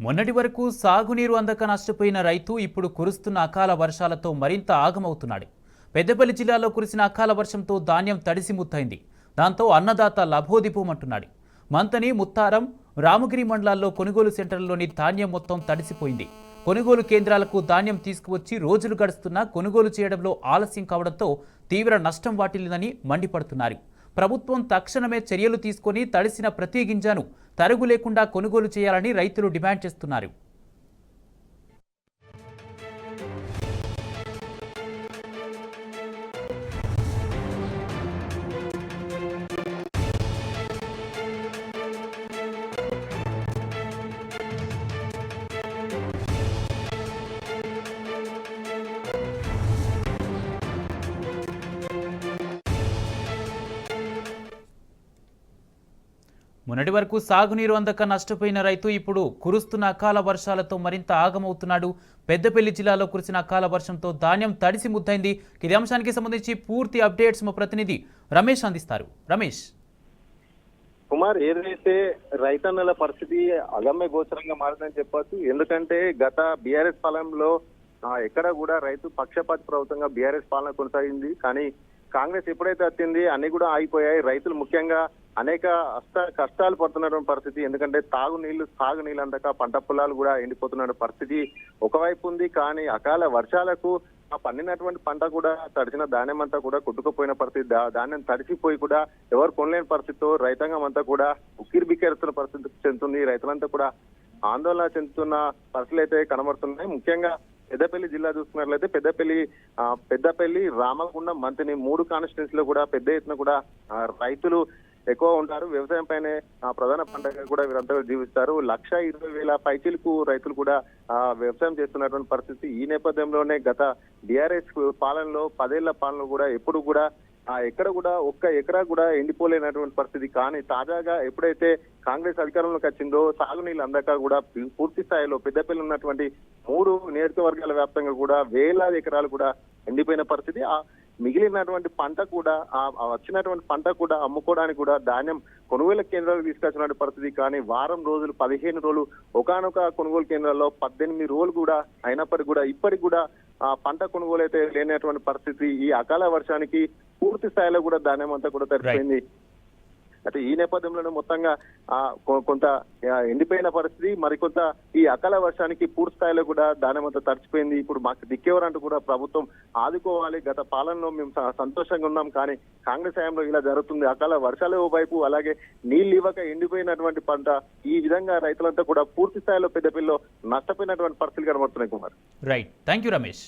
మొన్నటి వరకు సాగునీరు అందక నష్టపోయిన రైతు ఇప్పుడు కురుస్తున్న అకాల వర్షాలతో మరింత ఆగమవుతున్నాడు. పెద్దపల్లి జిల్లాలో కురిసిన అకాల వర్షంతో ధాన్యం తడిసి ముద్దైంది. దాంతో అన్నదాత లభోదిపోమంటున్నాడు. మంతని, ముత్తారం, రామగిరి మండలాల్లో కొనుగోలు సెంటర్లలోని ధాన్యం మొత్తం తడిసిపోయింది. కొనుగోలు కేంద్రాలకు ధాన్యం తీసుకువచ్చి రోజులు గడుస్తున్నా కొనుగోలు చేయడంలో ఆలస్యం కావడంతో తీవ్ర నష్టం వాటిల్లిందని మండిపడుతున్నారు. ప్రభుత్వం తక్షణమే చర్యలు తీసుకొని తడిసిన ప్రతి గింజను తరుగు లేకుండా కొనుగోలు చేయాలని రైతులు డిమాండ్ చేస్తున్నారు. మొన్నటి వరకు సాగునీరు అందక నష్టపోయిన రైతు ఇప్పుడు కురుస్తున్న అకాల వర్షాలతో మరింత ఆగమవుతున్నాడు. పెద్దపల్లి జిల్లాలో కురిసిన అకాల వర్షంతో ధాన్యం తడిసి ముద్దైంది. ఇదే అంశానికి సంబంధించి పూర్తి అప్డేట్స్ మా ప్రతినిధి రమేష్ అందిస్తారు. రమేష్ కుమార్, ఏదైతే రైతన్నల పరిస్థితి అగమ్య గోచరంగా మారిందని చెప్పొచ్చు. ఎందుకంటే గత బీఆర్ఎస్ పాలనలో ఎక్కడ కూడా రైతు పక్షపాతి ప్రభుత్వంగా బీఆర్ఎస్ పాలన కొనసాగింది. కానీ కాంగ్రెస్ ఎప్పుడైతే వచ్చింది అన్ని కూడా ఆగిపోయాయి. రైతులు ముఖ్యంగా అనేక కష్టాలు పడుతున్నటువంటి పరిస్థితి. ఎందుకంటే సాగునీళ్ళు అందక పంట పొలాలు కూడా ఎండిపోతున్న పరిస్థితి ఒకవైపు ఉంది. కానీ అకాల వర్షాలకు పండినటువంటి పంట కూడా తడిసిన ధాన్యం అంతా కూడా కొట్టుకుపోయిన పరిస్థితి. ధాన్యం తడిసిపోయి కూడా ఎవరు కొనలేని పరిస్థితితో రైతాంగం అంతా కూడా ఉక్కిరి బిక్కిరిస్తున్న పరిస్థితి చెందుతుంది. రైతులంతా కూడా ఆందోళన చెందుతున్న పరిస్థితులు అయితే కనబడుతున్నాయి. ముఖ్యంగా పెద్దపల్లి జిల్లా చూసుకున్నట్లయితే పెద్దపల్లి, రామగుండం, మంతిని 3 కాన్స్టిట్యూన్సీ లో కూడా పెద్ద ఎత్తున కూడా రైతులు ఎక్కువ ఉంటారు. వ్యవసాయం పైనే ప్రధాన పంటగా కూడా వీరంతా జీవిస్తారు. 1,20,000 పైచీలకు రైతులు కూడా వ్యవసాయం చేస్తున్నటువంటి పరిస్థితి. ఈ నేపథ్యంలోనే గత బీఆర్ఎస్ పాలనలో 10 ఏళ్ల పాలనలో కూడా ఎప్పుడు కూడా ఎక్కడ కూడా ఒక్క ఎకరా కూడా ఎండిపోలేనటువంటి పరిస్థితి. కానీ తాజాగా ఎప్పుడైతే కాంగ్రెస్ అధికారంలోకి వచ్చిందో సాగునీళ్ళు అందక కూడా పూర్తి స్థాయిలో పెద్దపల్లి ఉన్నటువంటి 3 నియోజకవర్గాల వ్యాప్తంగా కూడా వేలాది ఎకరాలు కూడా ఎండిపోయిన పరిస్థితి. మిగిలినటువంటి పంట కూడా వచ్చినటువంటి పంట కూడా అమ్ముకోవడానికి కూడా ధాన్యం కొనుగోలు కేంద్రాలకు తీసుకొచ్చినటువంటి పరిస్థితి. కానీ వారం రోజులు 15 రోజులు ఒకనొక కొనుగోలు కేంద్రాల్లో 18 రోజులు కూడా అయినప్పటికీ కూడా ఇప్పటికి కూడా పంట కొనుగోలు అయితే లేనటువంటి పరిస్థితి. ఈ అకాల వర్షానికి పూర్తి స్థాయిలో కూడా ధాన్యం అంతా కూడా తడిపోయింది. అయితే ఈ నేపథ్యంలోనే మొత్తంగా కొంత ఎండిపోయిన పరిస్థితి, మరికొంత ఈ అకాల వర్షానికి పూర్తి స్థాయిలో కూడా ధాన్యం అంతా తడిచిపోయింది. ఇప్పుడు మాకు దిక్కేవరంటూ కూడా ప్రభుత్వం ఆదుకోవాలి. గత పాలనలో మేము సంతోషంగా ఉన్నాం, కానీ కాంగ్రెస్ హయాంలో ఇలా జరుగుతుంది. అకాల వర్షాలు వైపు, అలాగే నీళ్లు ఇవ్వక ఎండిపోయినటువంటి పంట, ఈ విధంగా రైతులంతా కూడా పూర్తి స్థాయిలో పెద్దపల్లిలో నష్టపోయినటువంటి పరిస్థితులు కనబడుతున్నాయి. Kumar, right, thank you Ramesh.